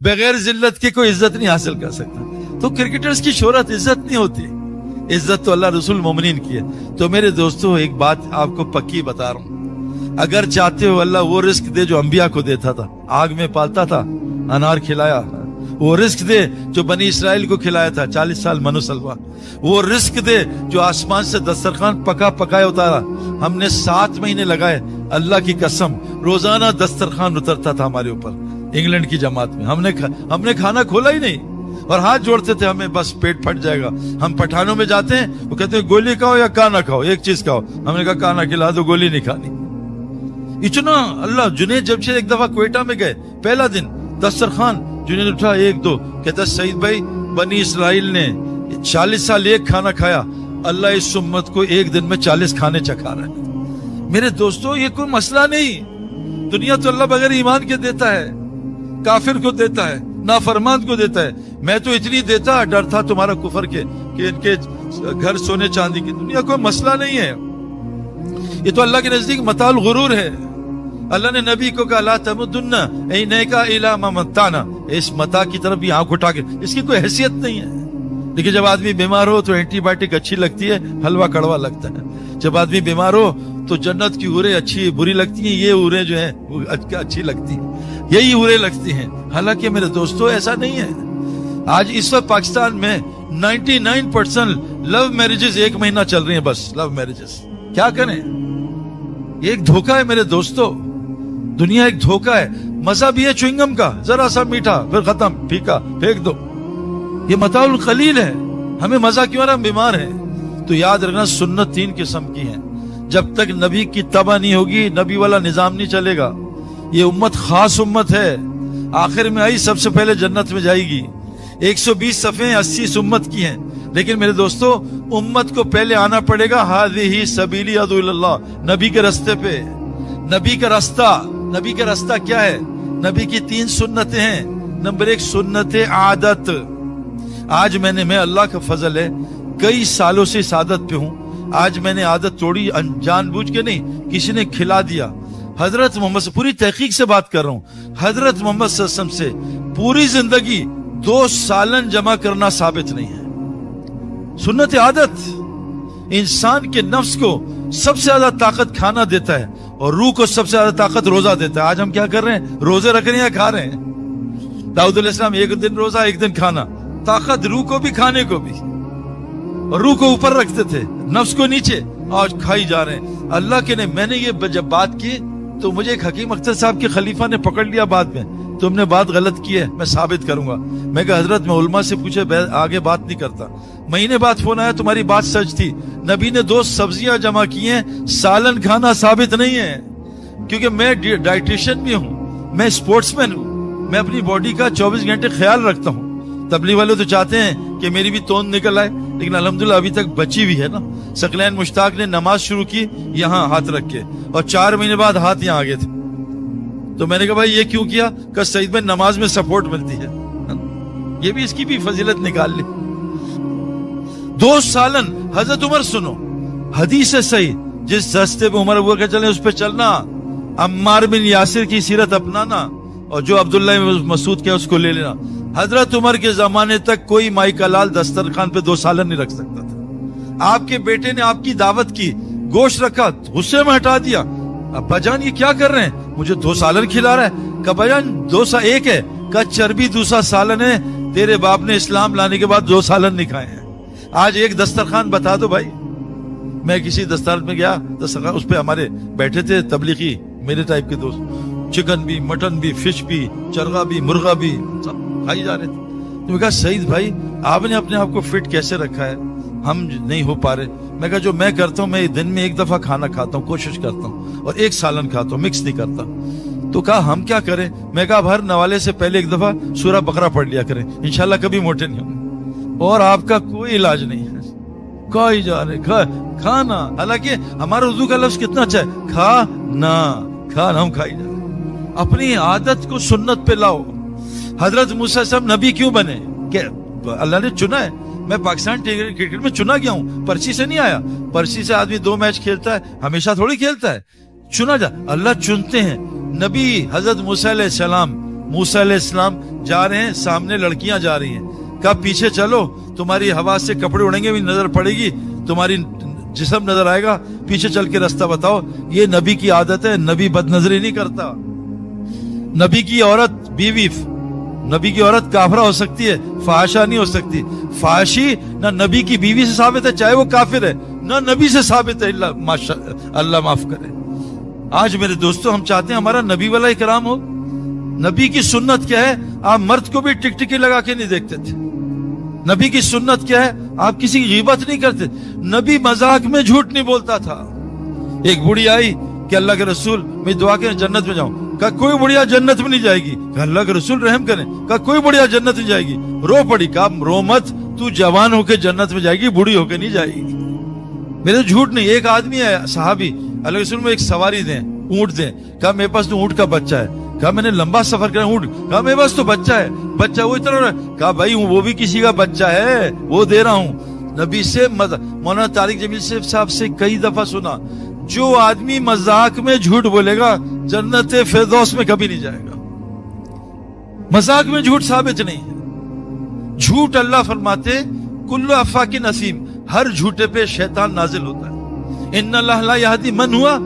बगैर जिल्लत के कोई इज्जत नहीं हासिल कर सकता। तो क्रिकेटर्स की शोहरत इज्जत नहीं होती, इज्जत तो अल्लाह रसूल मोमिनीन की है। तो मेरे दोस्तों एक बात आपको पक्की बता रहा हूं, अगर चाहते हो अल्लाह वो रिस्क दे जो अंबिया को देता था, आग में पालता था, अनार खिलाया, वो रिस्क दे जो बनी इसराइल को खिलाया था 40 साल मनु सलवा, वो रिस्क दे जो आसमान से दस्तरखान पका पकाया उतारा। हमने 7 महीने लगाए, अल्लाह की कसम रोजाना दस्तरखान उतरता था हमारे ऊपर इंग्लैंड की जमात में। हमने खाना खोला ही नहीं और हाथ जोड़ते थे, हमें बस पेट फट जाएगा। हम पठानों में जाते हैं, वो कहते हैं गोली खाओ या काना खाओ, एक चीज खाओ। हमने कहा काना खिला दो, गोली नहीं खानी। इतना अल्लाह। जुनेद जमशेद एक दफा क्वेटा में गए, पहला दिन दस्तरखान, जुनेद उठा 1-2, कहता सईद भाई बनी इसराइल ने 40 साल एक खाना खाया, अल्लाह इस उम्मत को एक दिन में 40 खाने चखा रहा है। मेरे दोस्तों ये कोई मसला नहीं, दुनिया तो अल्लाह बगैर ईमान के देता है, काफिर को देता है, नाफरमान को देता है। मैं तो इतनी देता, डर था तुम्हारा कुफर के कि इनके घर सोने चांदी की। दुनिया कोई मसला नहीं है, ये तो अल्लाह के नजदीक मताल गुरूर है। अल्लाह ने नबी को कहा ला तमुद्दुन्ना ऐनैका इला मा मत्ताना, इस मता की तरफ भी आंख उठा के, इसकी कोई हैसियत नहीं है। देखिए जब आदमी बीमार हो तो एंटीबायोटिक अच्छी लगती है, हलवा कड़वा लगता है। जब आदमी बीमार हो तो जन्नत की उरे अच्छी बुरी लगती हैं, ये उरे जो है वो अच्छी लगती है, यही उरे लगती हैं। हालांकि मेरे दोस्तों ऐसा नहीं है। आज इस वक्त पाकिस्तान में 99% लव मैरिजेस 1 महीना चल रही हैं, बस लव मैरिजेस। क्या करें, ये एक धोखा है मेरे दोस्तों, दुनिया एक धोखा है। मजा भी है च्युइंगम का, जरा सा मीठा फिर खत्म, फीका फेंक दो, ये मताउल कलील है। हमें मजा क्यों आ रहा, हम बीमार हैं। तो याद रखना सुन्नत 3 किस्म की है। जब तक नबी की तबा नहीं होगी, नबी वाला निजाम नहीं चलेगा। ये उम्मत खास उम्मत है, आखिर में आई सबसे पहले जन्नत में जाएगी। 120 सफ़े 80 उम्मत की हैं, लेकिन मेरे दोस्तों उम्मत को पहले आना पड़ेगा हाज़िही सबीली अदू इल्लल्लाह, नबी के रास्ते पे। नबी का रास्ता क्या है? नबी की 3 सुन्नतें हैं। नंबर 1 सुन्नत आदत। आज मैं अल्लाह का फजल है, कई सालों से इस आदत पे हूं। आज मैंने आदत तोड़ी, जानबूझ के नहीं, किसी ने खिला दिया। हजरत मोहम्मद से पूरी तहकीक से बात कर रहा हूं, हजरत मोहम्मद सल्लल्लाहु अलैहि वसल्लम से पूरी जिंदगी 2 सालन जमा करना साबित नहीं है। सुन्नत आदत इंसान के नफ्स को सबसे ज्यादा ताकत खाना देता है और रूह को सबसे ज्यादा ताकत रोजा देता है। आज हम क्या कर रहे हैं, रोजे रख रहे हैं या खा रहे हैं? दाऊद अलैहिस्सलाम 1 दिन रोजा 1 दिन खाना, ताकत रूह को भी खाने को भी, और रूह को ऊपर रखते थे, नफ्स को नीचे। आज खाई जा रहे हैं। अल्लाह के ने, मैंने ये जब बात की तो मुझे एक हकीम अख्तर साहब के खलीफा ने पकड़ लिया बाद में, तुमने बात गलत की है, मैं साबित करूंगा। मैं कहा हजरत मैं उलमा से पूछे आगे बात नहीं करता। महीने बाद फोन आया, तुम्हारी बात सच थी, नबी ने 2 सब्जियां जमा की हैं, सालन खाना साबित नहीं है। क्योंकि मैं डाइटिशियन भी हूं, मैं स्पोर्ट्समैन हूं, मैं अपनी बॉडी का 24 घंटे ख्याल रखता हूं। तबलीग वाले तो चाहते हैं कि मेरी भी तोंद निकल आए, लेकिन अल्हम्दुलिल्लाह अभी तक बची हुई है ना। सकलैन मुश्ताक ने नमाज शुरू की यहाँ हाथ रख के, और 4 महीने बाद हाथ यहाँ आगे थे। तो मैंने कहा भाई ये क्यों किया? कहा सईद में नमाज में सपोर्ट मिलती है। ये भी, इसकी भी फजीलत निकाल ली। 2 सालन। हजरत उमर सुनो, हदीस है सही, जिस रास्ते पे उमर हुआ के चले उस पे चलना, अम्मार बिन यासिर की सीरत अपनाना, और जो अब्दुल्ला मसूद के उसको ले लेना। हजरत उमर के जमाने तक कोई माई का लाल दस्तरखान पे 2 सालन नहीं रख सकता था। आपके बेटे ने आपकी दावत की, गोश्त रखा, गुस्से में हटा दिया। अब्बाजान ये क्या कर रहे हैं, मुझे 2 सालन खिला रहा है। कब्बाजान 2 सा 1 है, का चर्बी दूसरा सालन है, तेरे बाप ने इस्लाम लाने के बाद 2 सालन नहीं खाए हैं। आज एक दस्तरखान बता दो भाई। मैं किसी दस्तार में गया, दस्तरखान उस पे हमारे बैठे थे तबलीगी मेरे टाइप के दोस्त, चिकन भी, मटन भी, फिश भी, चरगा भी, मुर्गा भी, सब खाई जा रहे थे। तो मैं कहा सईद भाई आपने अपने आप को फिट कैसे रखा है, हम नहीं हो पा रहे। मैं कहा जो मैं करता हूँ, मैं दिन में 1 दफा खाना खाता हूँ, कोशिश करता हूँ, और 1 सालन खाता हूँ, मिक्स नहीं करता। तो कहा हम क्या करें? मैं कहा हर नवाले से पहले 1 दफा सूरह बकरा पढ़ लिया करें, इंशाल्लाह कभी मोटे नहीं होंगे। और आपका कोई इलाज नहीं है, खाई जा रहे खाना। हालांकि हमारा उर्दू का लफ्ज कितना अच्छा है, खाना, हम खाई जा रहे। अपनी आदत को सुन्नत पे लाओ। हजरत मूसा साहब नबी क्यों बने? अल्लाह ने चुना है। मैं पाकिस्तान क्रिकेट में चुना गया हूं, पर्ची से नहीं आया। पर्ची से आदमी 2 मैच खेलता है, हमेशा थोड़ी खेलता है, चुना जा। अल्लाह चुनते हैं। नबी हजरत मूसा अलैहिस्सलाम जा रहे हैं, सामने लड़कियां जा रही हैं, कहा पीछे चलो, तुम्हारी हवा से कपड़े उड़ेंगे भी, नजर पड़ेगी, तुम्हारी जिस्म नजर आएगा, पीछे चल के रास्ता बताओ। ये नबी की आदत है, नबी बदनजरी नहीं करता। नबी की औरत बीवी, नबी की औरत काफरा हो सकती है, फाहशा नहीं हो सकती। फाहशी ना नबी की बीवी से साबित है, चाहे वो काफिर है, ना नबी से साबित है, अल्लाह माफ करे। आज मेरे दोस्तों, हम चाहते हैं हमारा नबी वाला इकराम हो। नबी की सुन्नत क्या है? आप मर्द को भी टिकटिकी लगा के नहीं देखते थे। नबी की सुन्नत क्या है? आप किसी की गीबत नहीं करते। नबी मजाक में झूठ नहीं बोलता था। एक बुढ़ी आई कि अल्लाह के रसूल, मैं दुआ करें जन्नत में जाऊं। कहा कोई बुढ़िया जन्नत में नहीं जाएगी। कहा अल्लाह के रसूल रहम करें। कहा कोई बुढ़िया जन्नत में जाएगी। रो पड़ी। कहा रो मत, तू जवान होके जन्नत में जाएगी, बूढ़ी होके नहीं जाएगी। मेरे झूठ नहीं। एक आदमी है सहाबी, अल्लाह के रसूल में एक सवारी दें, ऊंट दें। कहा मेरे पास तो ऊंट का बच्चा है। कहा मैंने लंबा सफर किया ऊंट। कहा मेरे पास तो बच्चा है। बच्चा वो इतना। कहा भाई वो भी किसी का बच्चा है, वो दे रहा हूं। नबी से मौलाना तारिक जमील साहब से कई दफा सुना, जो आदमी मजाक में झूठ बोलेगा जन्नत फिरदौस में कभी नहीं जाएगा। मजाक में झूठ साबित नहीं है। झूठ अल्लाह फरमाते कुल्लु अफ़ाकिन नसीम, हर झूठे पे शैतान नाजिल होता है। इन्नल्लाह ला यहदी मन हुआ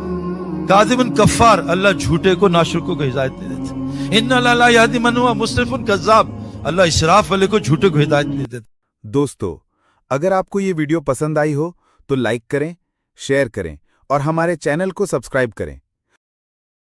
काज़िबुन कफ़ार, अल्लाह झूठे को नाशुकों को हिदायत दे देते। इन्नल्लाह ला यहदी मन हुआ मुस्रिफुन कज़्ज़ाब, अल्लाह इसराफ वाले को झूठे को हिदायत दे देते। दोस्तों, अगर आपको ये वीडियो पसंद आई हो तो लाइक करें, शेयर करें और हमारे चैनल को सब्सक्राइब करें।